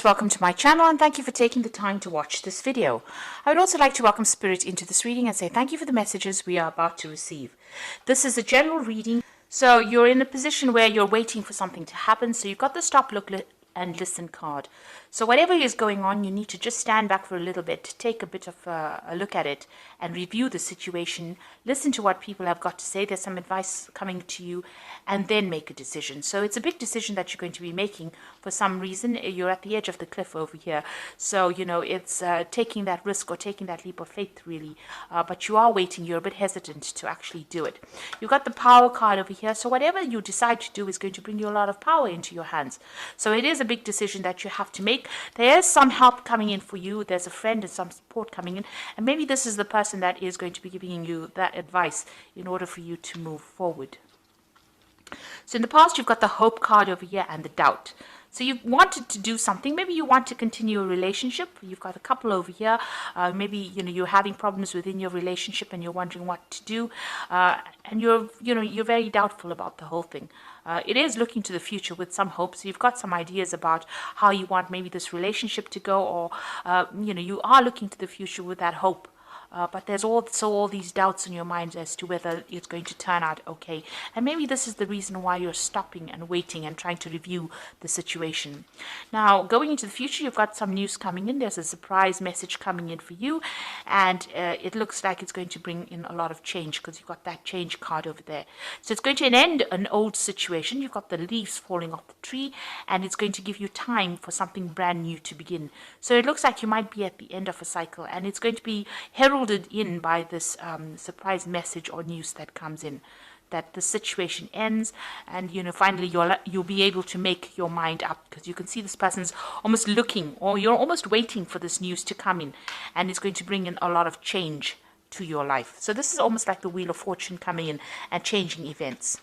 Welcome to my channel and thank you for taking the time to watch this video. I would also like to welcome Spirit into this reading and say thank you for the messages we are about to receive. This is a general reading, so you're in a position where you're waiting for something to happen, so you've got the stop, look, and listen card. So whatever is going on, you need to just stand back for a little bit, take a bit of a look at it and review the situation, listen to what people have got to say. There's some advice coming to you, and then make a decision. So it's a big decision that you're going to be making. For some reason, you're at the edge of the cliff over here. So, you know, it's taking that risk or taking that leap of faith, really. But you are waiting. You're a bit hesitant to actually do it. You've got the power card over here. So whatever you decide to do is going to bring you a lot of power into your hands. So it is a big decision that you have to make. There is some help coming in for you. There's a friend and some support coming in. And maybe this is the person that is going to be giving you that advice in order for you to move forward. So in the past, you've got the hope card over here and the doubt. So you've wanted to do something. Maybe you want to continue a relationship. You've got a couple over here. Maybe you're having problems within your relationship and you're wondering what to do. And you're very doubtful about the whole thing. It is looking to the future with some hope. So you've got some ideas about how you want maybe this relationship to go, or you are looking to the future with that hope. But there's also all these doubts in your mind as to whether it's going to turn out okay. And maybe this is the reason why you're stopping and waiting and trying to review the situation. Now, going into the future, you've got some news coming in. There's a surprise message coming in for you. And it looks like it's going to bring in a lot of change because you've got that change card over there. So it's going to end an old situation. You've got the leaves falling off the tree. And it's going to give you time for something brand new to begin. So it looks like you might be at the end of a cycle. And it's going to be heralded in by this surprise message or news that comes in, that the situation ends, and finally you'll be able to make your mind up, because you can see this person's almost looking, or you're almost waiting for this news to come in, and it's going to bring in a lot of change to your life. So this is almost like the Wheel of Fortune coming in and changing events.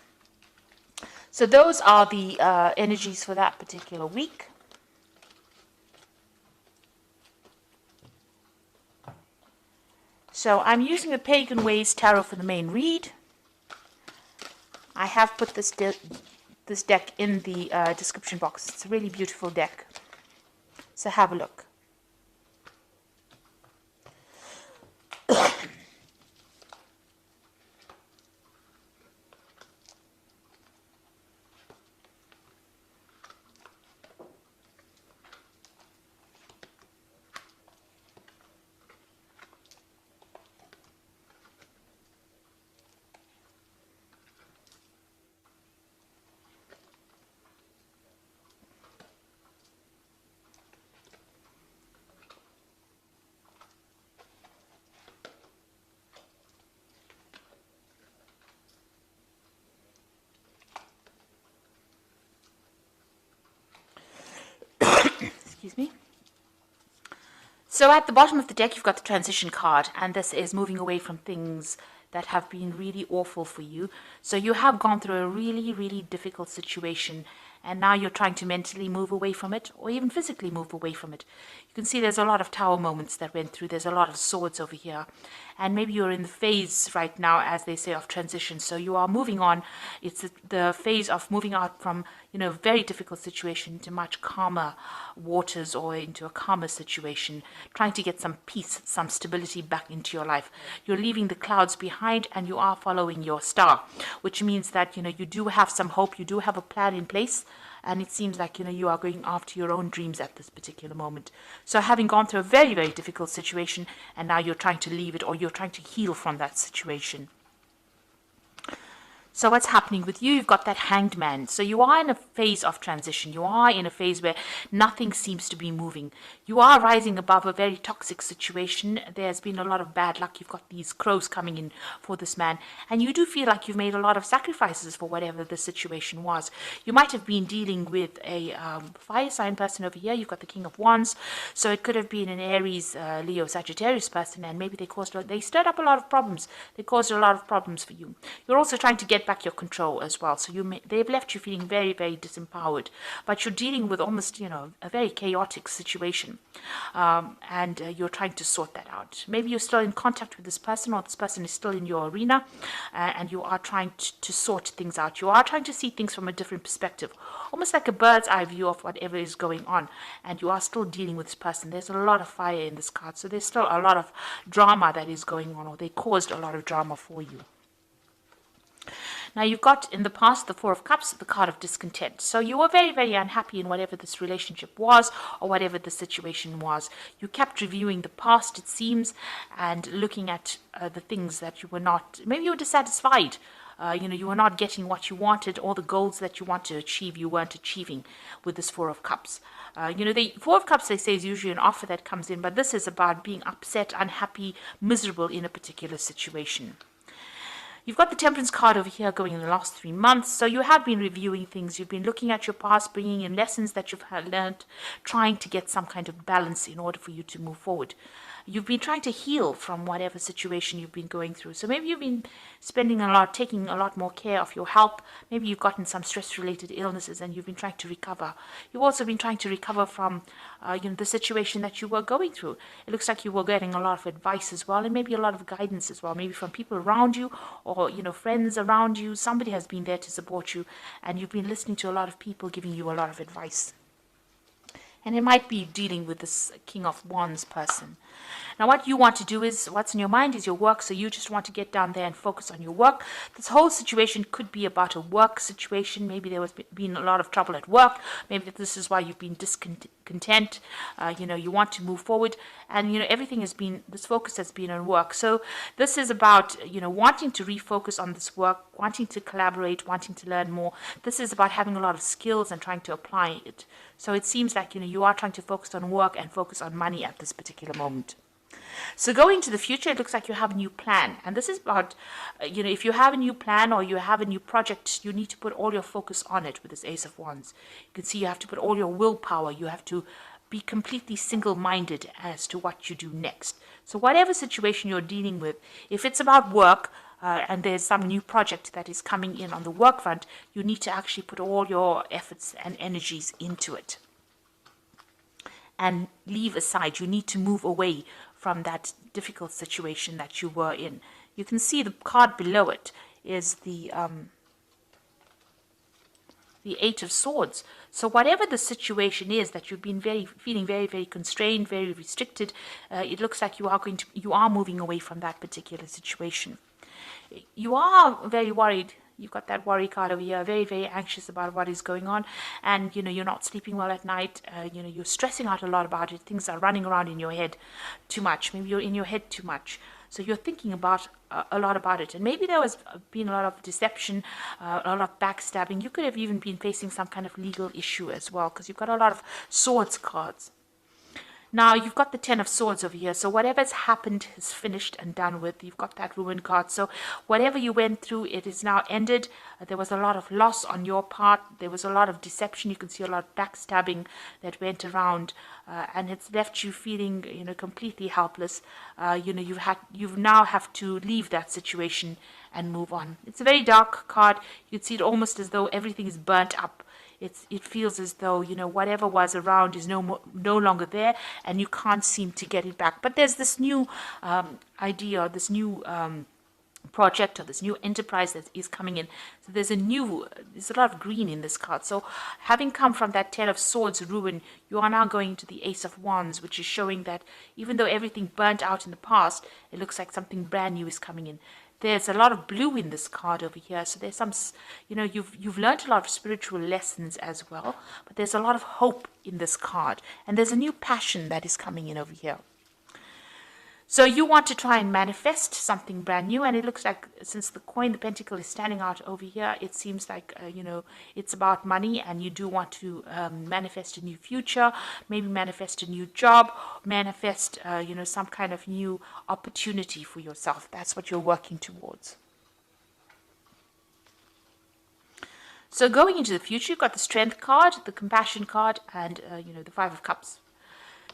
So those are the energies for that particular week. So I'm using the Pagan Ways Tarot for the main read. I have put this deck in the description box. It's a really beautiful deck. So have a look. Excuse me. So at the bottom of the deck, you've got the transition card, and this is moving away from things that have been really awful for you. So you have gone through a really, really difficult situation, and now you're trying to mentally move away from it, or even physically move away from it. You can see there's a lot of tower moments that went through. There's a lot of swords over here. And maybe you're in the phase right now, as they say, of transition. So you are moving on. It's the phase of moving out from, a very difficult situation into much calmer waters, or into a calmer situation, trying to get some peace, some stability back into your life. You're leaving the clouds behind, and you are following your star, which means that, you do have some hope. You do have a plan in place. And it seems like, you are going after your own dreams at this particular moment. So having gone through a very, very difficult situation, and now you're trying to leave it, or you're trying to heal from that situation. So what's happening with you? You've got that Hanged Man. So you are in a phase of transition. You are in a phase where nothing seems to be moving. You are rising above a very toxic situation. There's been a lot of bad luck. You've got these crows coming in for this man. And you do feel like you've made a lot of sacrifices for whatever the situation was. You might have been dealing with a fire sign person over here. You've got the King of Wands. So it could have been an Aries, Leo, Sagittarius person. And maybe they stirred up a lot of problems. They caused a lot of problems for you. You're also trying to get get back your control as well. So they've left you feeling very, very disempowered, but you're dealing with almost, a very chaotic situation, and you're trying to sort that out. Maybe you're still in contact with this person, or this person is still in your arena, and you are trying to sort things out. You are trying to see things from a different perspective, almost like a bird's eye view of whatever is going on, and you are still dealing with this person. There's a lot of fire in this card, so there's still a lot of drama that is going on, or they caused a lot of drama for you. Now, you've got in the past the Four of Cups, the card of discontent. So you were very, very unhappy in whatever this relationship was, or whatever the situation was. You kept reviewing the past, it seems, and looking at the things that you were not, maybe you were dissatisfied. You were not getting what you wanted, all the goals that you want to achieve, you weren't achieving with this Four of Cups. The Four of Cups, they say, is usually an offer that comes in, but this is about being upset, unhappy, miserable in a particular situation. You've got the Temperance card over here going in the last 3 months. So you have been reviewing things. You've been looking at your past, bringing in lessons that you've learned, trying to get some kind of balance in order for you to move forward. You've been trying to heal from whatever situation you've been going through. So maybe you've been taking a lot more care of your health. Maybe you've gotten some stress-related illnesses and you've been trying to recover. You've also been trying to recover from, the situation that you were going through. It looks like you were getting a lot of advice as well, and maybe a lot of guidance as well, maybe from people around you, or, friends around you. Somebody has been there to support you, and you've been listening to a lot of people giving you a lot of advice. And it might be dealing with this King of Wands person. Now, what you want to do is, what's in your mind is your work, so you just want to get down there and focus on your work. This whole situation could be about a work situation. Maybe there was been a lot of trouble at work. Maybe this is why you've been discontent. You want to move forward, and, everything has been, this focus has been on work. So this is about, wanting to refocus on this work, wanting to collaborate, wanting to learn more. This is about having a lot of skills and trying to apply it. So it seems like, you are trying to focus on work and focus on money at this particular moment. So going to the future, it looks like you have a new plan. And this is about, if you have a new plan or you have a new project, you need to put all your focus on it with this Ace of Wands. You can see you have to put all your willpower. You have to be completely single-minded as to what you do next. So whatever situation you're dealing with, if it's about work, and there's some new project that is coming in on the work front, you need to actually put all your efforts and energies into it. And leave aside, you need to move away from that difficult situation that you were in. You can see the card below it is the Eight of Swords. So whatever the situation is that you've been feeling very, very constrained, very restricted, it looks like you are moving away from that particular situation. You are very worried. You've got that worry card over here, very, very anxious about what is going on. And, you're not sleeping well at night. You're stressing out a lot about it. Things are running around in your head too much. Maybe you're in your head too much. So you're thinking about a lot about it. And maybe there has been a lot of deception, a lot of backstabbing. You could have even been facing some kind of legal issue as well, because you've got a lot of swords cards. Now, you've got the Ten of Swords over here. So whatever's happened is finished and done with. You've got that Ruin card. So whatever you went through, it is now ended. There was a lot of loss on your part. There was a lot of deception. You can see a lot of backstabbing that went around. And it's left you feeling, completely helpless. You now have to leave that situation and move on. It's a very dark card. You'd see it almost as though everything is burnt up. It feels as though, whatever was around is no longer there, and you can't seem to get it back. But there's this new idea, or this new project, or this new enterprise that is coming in. So there's a lot of green in this card. So having come from that Ten of Swords ruin, you are now going to the Ace of Wands, which is showing that even though everything burnt out in the past, it looks like something brand new is coming in. There's a lot of blue in this card over here. So there's some, you've learned a lot of spiritual lessons as well. But there's a lot of hope in this card. And there's a new passion that is coming in over here. So you want to try and manifest something brand new. And it looks like, since the coin, the pentacle, is standing out over here, it seems like, it's about money. And you do want to manifest a new future, maybe manifest a new job, manifest, some kind of new opportunity for yourself. That's what you're working towards. So going into the future, you've got the Strength card, the Compassion card, and, the Five of Cups.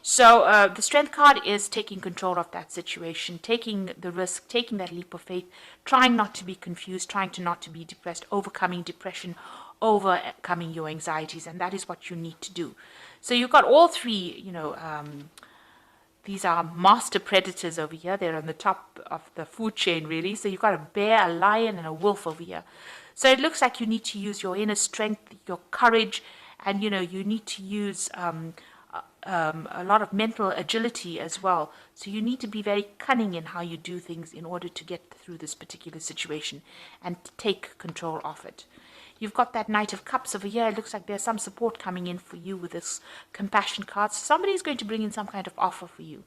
So the strength card is taking control of that situation, taking the risk, taking that leap of faith, trying not to be confused, trying to not to be depressed, overcoming depression, overcoming your anxieties, and that is what you need to do. So you've got all three, these are master predators over here. They're on the top of the food chain, really. So you've got a bear, a lion, and a wolf over here. So it looks like you need to use your inner strength, your courage, and you need to use a lot of mental agility as well. So you need to be very cunning in how you do things in order to get through this particular situation and take control of it. You've got that Knight of Cups over here. It looks like there's some support coming in for you with this compassion card. So somebody's going to bring in some kind of offer for you.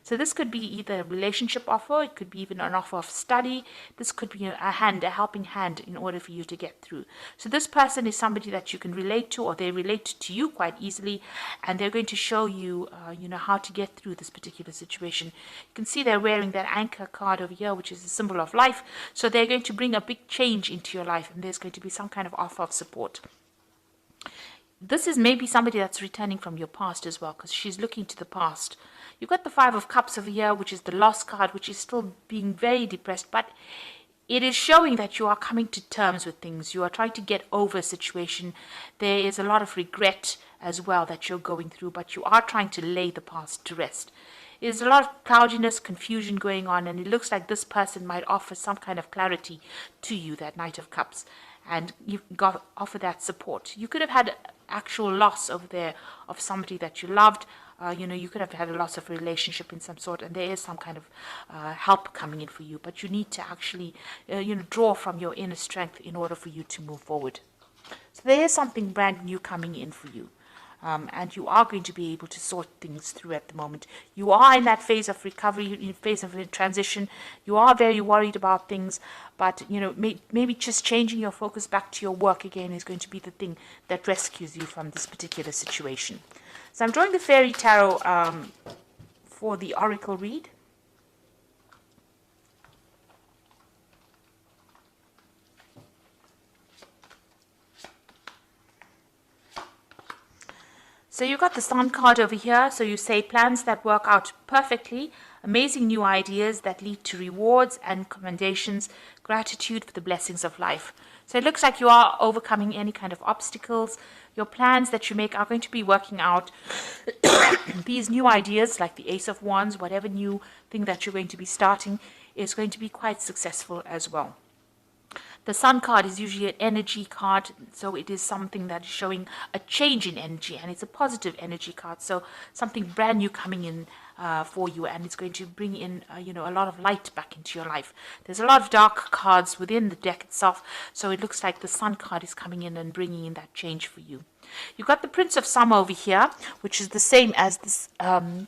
So this could be either a relationship offer, it could be even an offer of study. This could be a helping hand in order for you to get through. So this person is somebody that you can relate to, or they relate to you quite easily, and they're going to show you, how to get through this particular situation. You can see they're wearing that anchor card over here, which is a symbol of life. So they're going to bring a big change into your life, and there's going to be some kind of offer of support. This is maybe somebody that's returning from your past as well, because she's looking to the past. You've got the Five of Cups over here, which is the lost card, which is still being very depressed, but it is showing that you are coming to terms with things. You are trying to get over a situation. There is a lot of regret as well that you're going through, but you are trying to lay the past to rest. There's a lot of cloudiness, confusion going on, and it looks like this person might offer some kind of clarity to you, that Knight of Cups, and you've got to offer that support. You could have had actual loss over there of somebody that you loved. You could have had a loss of a relationship in some sort, and there is some kind of help coming in for you, but you need to actually draw from your inner strength in order for you to move forward. So there is something brand new coming in for you, and you are going to be able to sort things through at the moment. You are in that phase of recovery, in phase of transition. You are very worried about things, but maybe just changing your focus back to your work again is going to be the thing that rescues you from this particular situation. So I'm drawing the Fairy Tarot for the Oracle read. So you've got the Sun card over here. So you say plans that work out perfectly, amazing new ideas that lead to rewards and commendations, gratitude for the blessings of life. So it looks like you are overcoming any kind of obstacles. Your plans that you make are going to be working out. These new ideas, like the Ace of Wands, whatever new thing that you're going to be starting, is going to be quite successful as well. The Sun card is usually an energy card, so it is something that is showing a change in energy, and it's a positive energy card, so something brand new coming in for you, and it's going to bring in a lot of light back into your life. There's a lot of dark cards within the deck itself, so it looks like the Sun card is coming in and bringing in that change for you. You've got the Prince of Summer over here, which is the same as this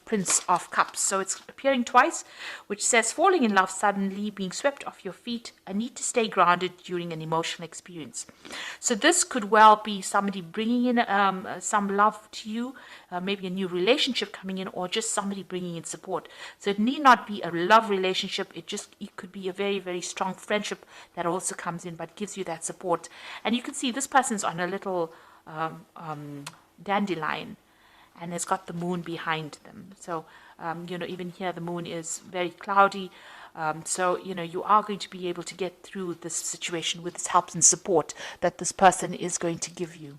Prince of Cups. So it's appearing twice, which says falling in love suddenly, being swept off your feet, a need to stay grounded during an emotional experience. So this could well be somebody bringing in some love to you, maybe a new relationship coming in, or just somebody bringing in support. So it need not be a love relationship. It could be a very, very strong friendship that also comes in, but gives you that support. And you can see this person's on a little dandelion, and it's got the moon behind them. So even here the moon is very cloudy. So you are going to be able to get through this situation with this help and support that this person is going to give you.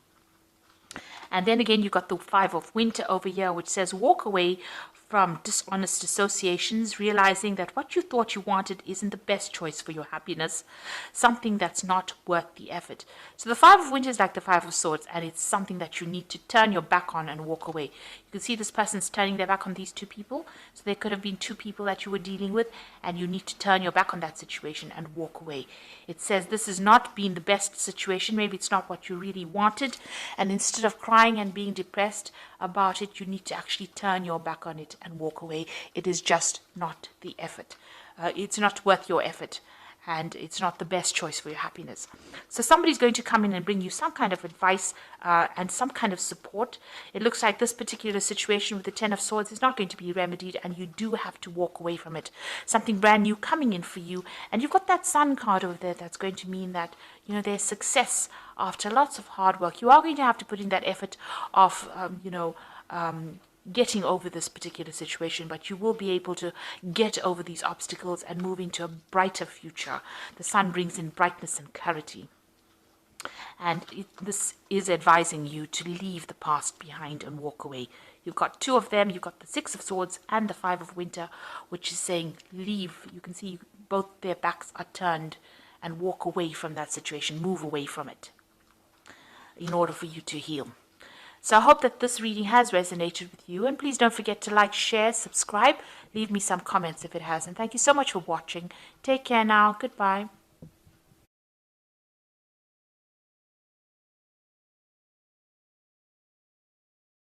And then again, you've got the Five of Winter over here, which says walk away from dishonest associations, realizing that what you thought you wanted isn't the best choice for your happiness, something that's not worth the effort. So the Five of Winter is like the Five of Swords, and it's something that you need to turn your back on and walk away. You can see this person's turning their back on these two people. So there could have been two people that you were dealing with, and you need to turn your back on that situation and walk away. It says this has not been the best situation. Maybe it's not what you really wanted, and instead of crying and being depressed about it, you need to actually turn your back on it and walk away. It is just not the effort. It's not worth your effort, and it's not the best choice for your happiness. So somebody's going to come in and bring you some kind of advice and some kind of support. It looks like this particular situation with the Ten of Swords is not going to be remedied, and you do have to walk away from it. Something brand new coming in for you, and you've got that Sun card over there that's going to mean that there's success after lots of hard work. You are going to have to put in that effort of getting over this particular situation, but you will be able to get over these obstacles and move into a brighter future. The sun brings in brightness and clarity. And this is advising you to leave the past behind and walk away. You've got two of them. You've got the Six of Swords and the Five of Winter, which is saying leave. You can see both their backs are turned, and walk away from that situation. Move away from it in order for you to heal. So I hope that this reading has resonated with you. And please don't forget to like, share, subscribe. Leave me some comments if it has. And thank you so much for watching. Take care now. Goodbye.